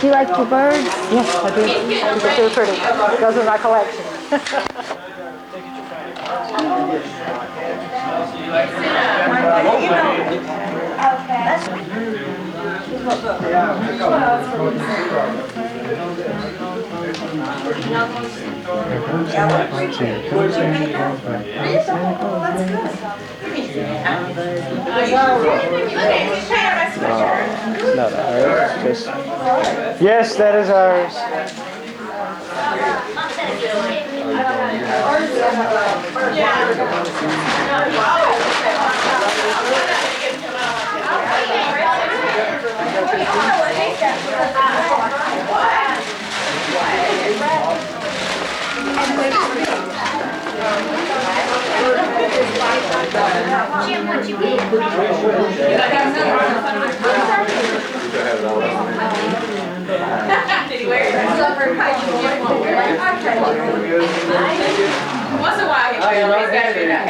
Do you like your birds? Yes, I do. They're pretty. Those are my collection. Not ours. Just yes, that is ours. Jim, what you get? Did he wear it? Once in a while, he wears it. He's got to do that.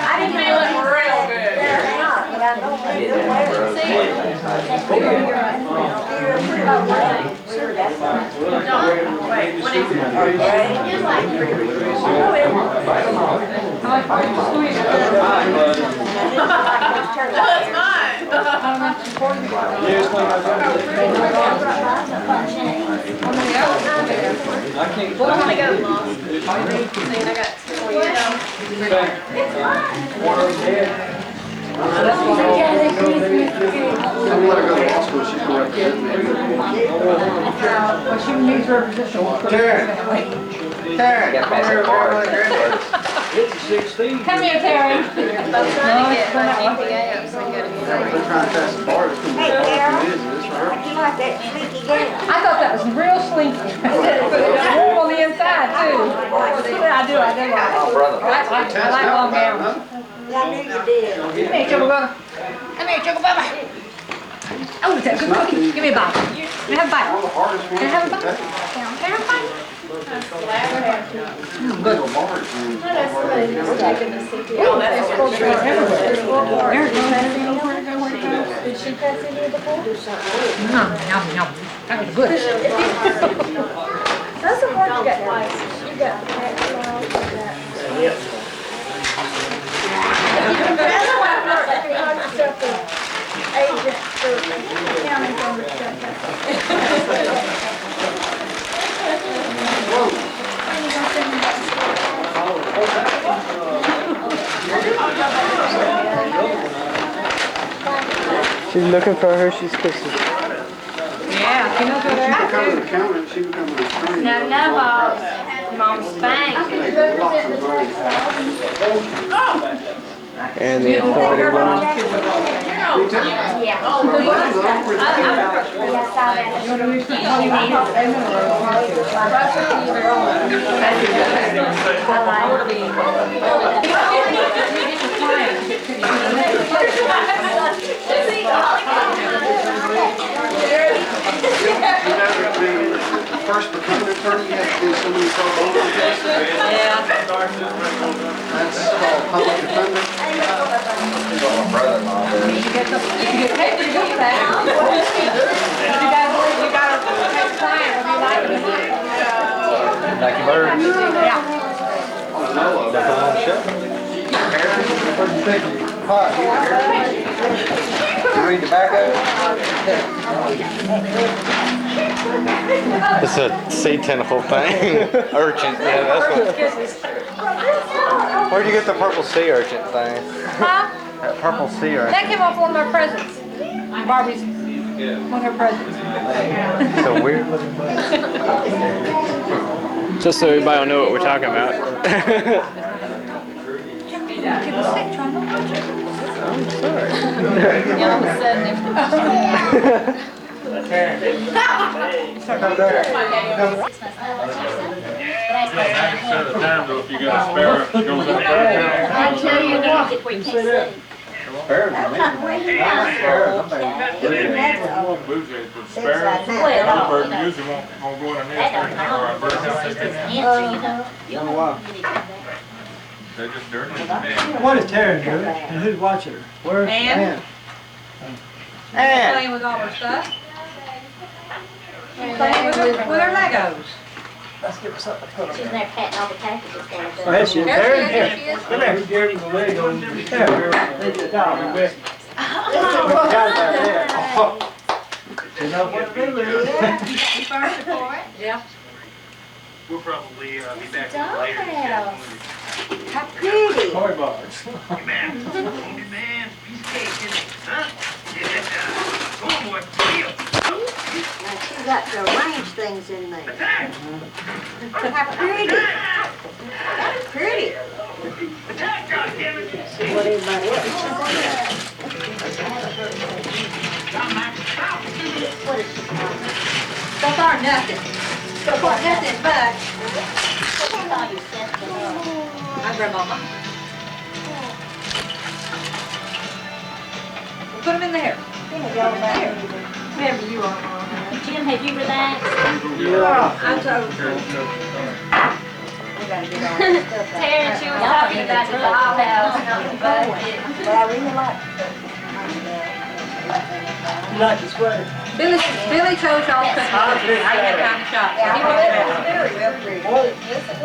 I didn't feel it real good. Wait, what is it? That's mine. Well, I'm gonna go long. I got 4 years. I'm gonna go to law school. She's gonna represent me. But she needs representation. Karen, Come here, Terry. they're trying to pass the bar. Hey, Carol. You like that slinky game? I thought that was real slinky. It's warm on the inside, too. I do. I like long gowns. I knew you did. Come here, Sugar Bubba. Come here, Sugar Bubba. Oh, that's a good cookie. Give me a bite. Can I have a bite? One of the hardest ones. Can I have a bite? Can I have a bite? Good. Did she pass it here before? Yum. That was good. That's the one you got twice. You got the next one, you got. That's why I'm not like you call yourself an agent for county on the stuff. She's looking for her. She's kissing. Yeah, she knows where they're at, Becoming too. an accountant, she becoming an attorney. No, Bob. Mom's bank. And the authority one. Yeah. First becoming an attorney, you have to do so many pro bono cases. Yeah. That's called public defender. You get paid to do that. You gotta take the client whether you like it or not. Like birds. Yeah. What do you think? Pot. You read tobacco? It's a sea tentacle thing. Urchin. Yeah, that's what. Where'd you get the purple sea urchin thing? Huh? That purple sea urchin. That came off one of our presents. Barbie's one of her presents. So weird looking. Just so everybody will know what we're talking about. I'm sorry. Yeah, all of a sudden, Set a time though, if you got a spare, it goes up there. I tell you what, we can't say. Blues heads with sparrows. Bluebird usually won't go in a nest or a birdhouse. They're just dirty. What is Tara doing? And who's watching her? Where's Ann? Ann? Playing with all her stuff. Playing with her Legos. She's in there patting all the packages for us. Oh, that's it. There she is. Come here. Gary the leg on the You know what they do? First report. Yeah. We'll probably be back Doll later. house. How pretty. Toy bars. Man, piece of cake, isn't it? Huh? Yeah. Go on, boy. Deal. Now she's got to arrange things in there. How pretty. That's pretty. Attack, goddammit! See what everybody else is. What is she calling? So far, nothing. So far, nothing but What's all your sensitive? my grandmama. We'll put them in there. Wherever you are. Jim, have you relaxed? I'm so. We gotta get all this stuff out. Terrence, you were talking about the dollhouse and the budget. But I really like You like the sweater? Billy chose y'all Christmas. I didn't have time to shop. So he went to bed. very, very pretty.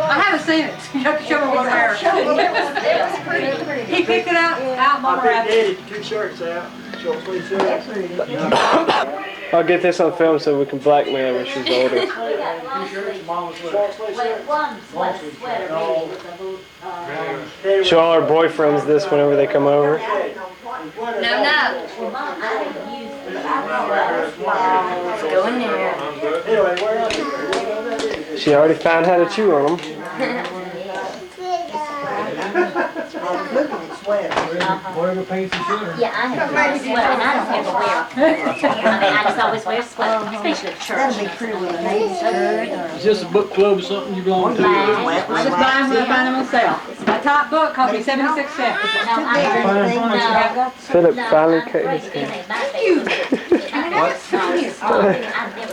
I haven't seen it. You have to show me what there. He picked it out I Mama picked Rabbit. Eddie 2 shirts out. Short sleeve shirts. I'll get this on film so we can blackmail her when she's older. We got long sleeves. Short sleeve Well, shirts. one sweater really with a little, Show all her boyfriends this whenever they come over. No. well, Mom, I didn't use the Go in there. Anyway, where are you? She already found how to chew on them. Whatever paints the sweater. Yeah, I have a sweater, and I don't ever wear them. I mean, I just always wear sweaters, especially at church. That'd be pretty with a navy skirt. Is this a book club or something you belong to? I just buy them when I find them on sale. My top book cost me 76 cents. No, I Phillip finally cut his hair. Thank you.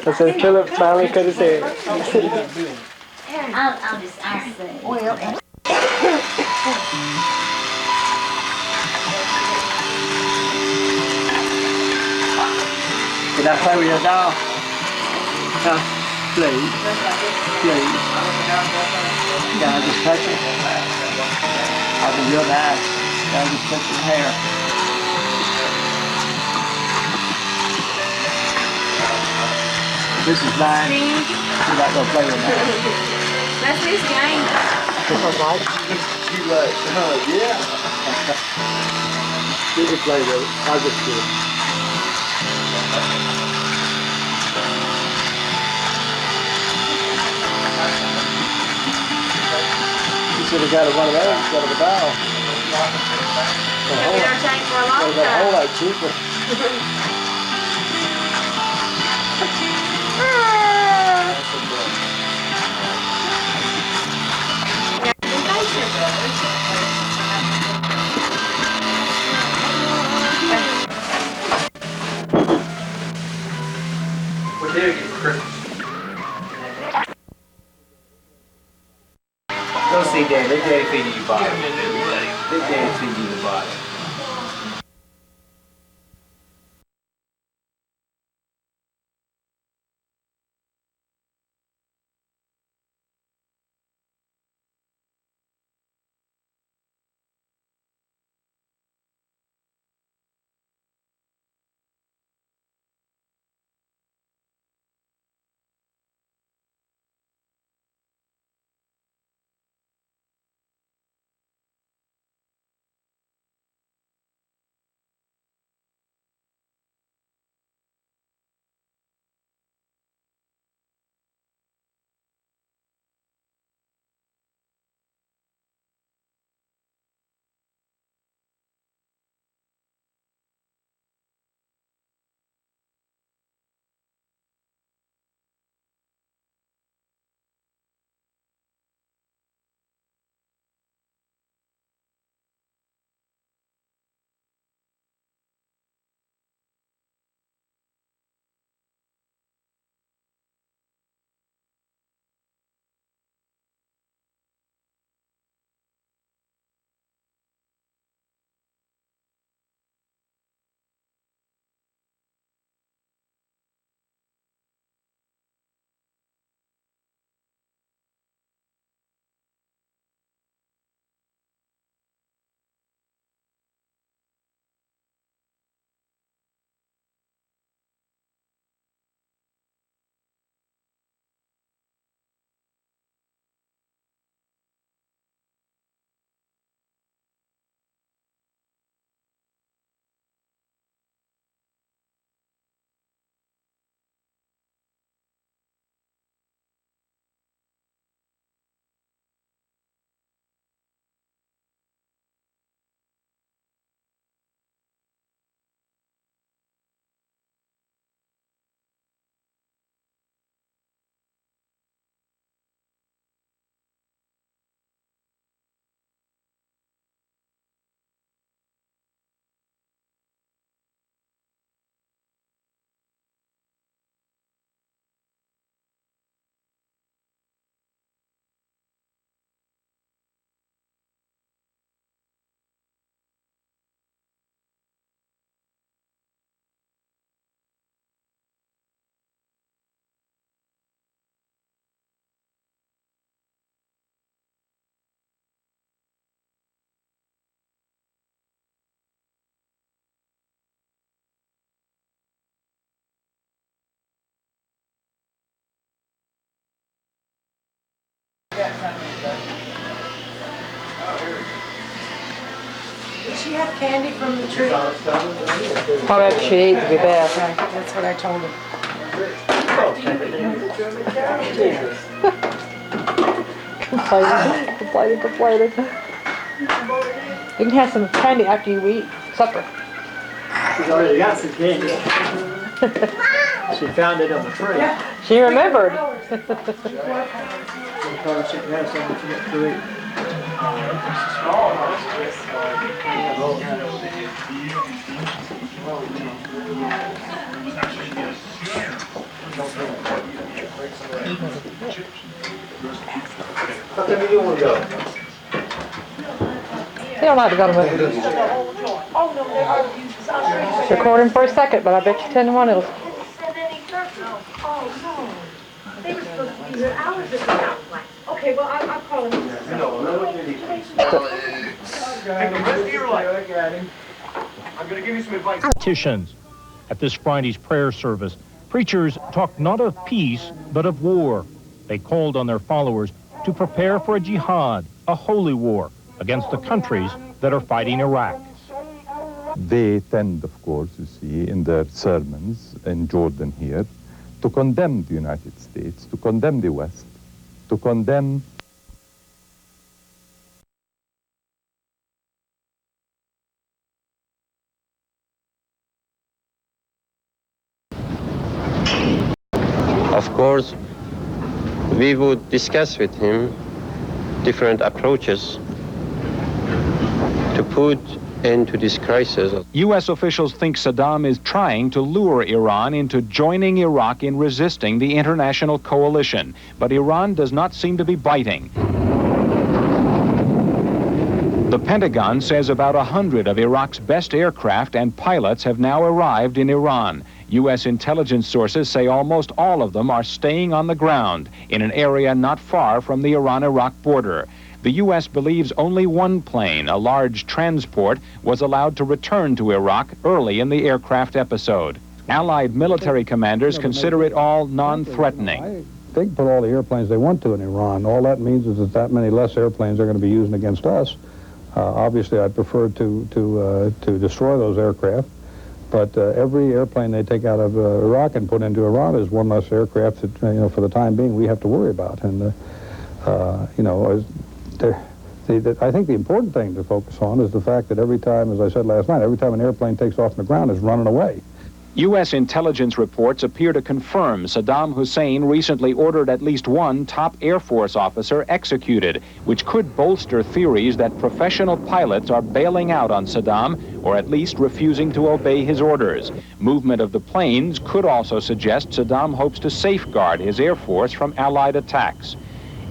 I said Phillip finally cut his hair. I'll say. Well, Can I play with your doll? Huh? Please. Please. Can I just touch it? I'll be real nice. Can I just touch your hair? This is mine. You're not gonna play with that. That's his game. You like, yeah. You can play with it. I'll just do it. You should have got one of those instead of a doll. Been entertained for a long That whole time. lot cheaper. What day is Christmas? Go see Daddy. Let Daddy feed you your body. Let Daddy feed you the body. she have candy from the tree? Whatever she eats will be best. That's what I told her. Complaining. You can have some candy after you eat supper. She's already got some candy. She found it on the tree. She remembered. She told her she could have some to eat. How come you don't want to go? You don't have to go to movies. It's recording for a second, but I bet you 10 to 1 it'll. They were supposed to be here hours ago. Okay, well, I'll call him. And the rest of your life, I'm going to give you some advice. Politicians. At this Friday's prayer service, preachers talked not of peace, but of war. They called on their followers to prepare for a jihad, a holy war, against the countries that are fighting Iraq. They tend, of course, you see, in their sermons in Jordan here, to condemn the United States, to condemn the West, to condemn Of course, we would discuss with him different approaches to put end to this crisis. U.S. officials think Saddam is trying to lure Iran into joining Iraq in resisting the international coalition, but Iran does not seem to be biting. The Pentagon says about 100 of Iraq's best aircraft and pilots have now arrived in Iran. U.S. intelligence sources say almost all of them are staying on the ground in an area not far from the Iran-Iraq border. The U.S. believes only one plane, a large transport, was allowed to return to Iraq early in the aircraft episode. Allied military commanders consider it all non-threatening. They can put all the airplanes they want to in Iran. All that means is that many less airplanes are going to be used against us. Obviously, I'd prefer to destroy those aircraft. But every airplane they take out of Iraq and put into Iran is one less aircraft that, for the time being, we have to worry about. And, I think the important thing to focus on is the fact that every time, as I said last night, every time an airplane takes off from the ground, it's running away. U.S. intelligence reports appear to confirm Saddam Hussein recently ordered at least one top Air Force officer executed, which could bolster theories that professional pilots are bailing out on Saddam or at least refusing to obey his orders. Movement of the planes could also suggest Saddam hopes to safeguard his Air Force from Allied attacks.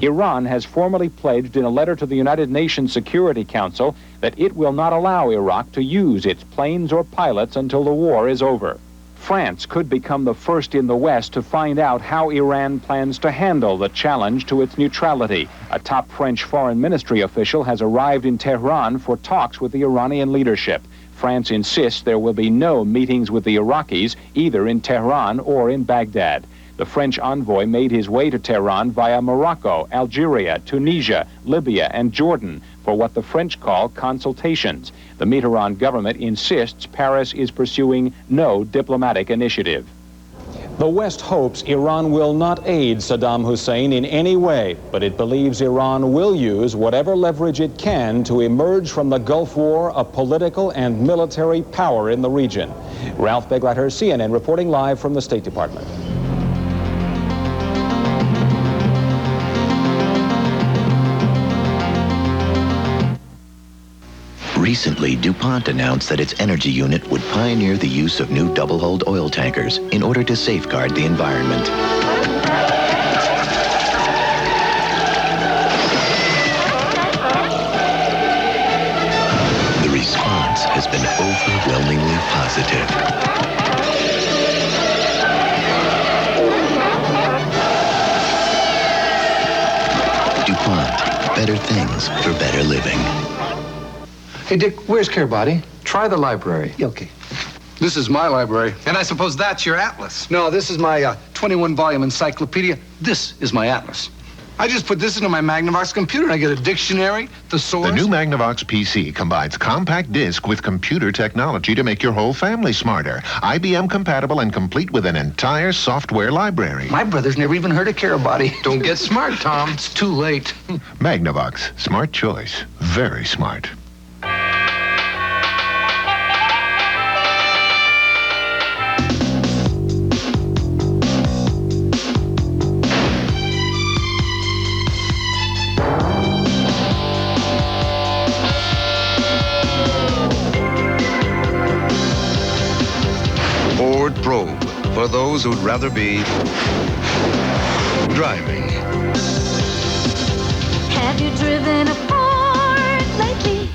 Iran has formally pledged in a letter to the United Nations Security Council that it will not allow Iraq to use its planes or pilots until the war is over. France could become the first in the West to find out how Iran plans to handle the challenge to its neutrality. A top French foreign ministry official has arrived in Tehran for talks with the Iranian leadership. France insists there will be no meetings with the Iraqis, either in Tehran or in Baghdad. The French envoy made his way to Tehran via Morocco, Algeria, Tunisia, Libya, and Jordan for what the French call consultations. The Mitterrand government insists Paris is pursuing no diplomatic initiative. The West hopes Iran will not aid Saddam Hussein in any way, but it believes Iran will use whatever leverage it can to emerge from the Gulf War a political and military power in the region. Ralph Begleiter, CNN, reporting live from the State Department. Recently, DuPont announced that its energy unit would pioneer the use of new double-hulled oil tankers in order to safeguard the environment. The response has been overwhelmingly positive. DuPont, better things for better living. Hey, Dick, where's Care Body? Try the library. Okay. This is my library. And I suppose that's your atlas. No, this is my 21-volume encyclopedia. This is my atlas. I just put this into my Magnavox computer and I get a dictionary, thesaurus. The new Magnavox PC combines compact disc with computer technology to make your whole family smarter. IBM compatible and complete with an entire software library. My brother's never even heard of Carabody. Don't get smart, Tom. It's too late. Magnavox. Smart choice. Very smart. Ford Probe, for those who'd rather be driving. Have you driven a Ford lately?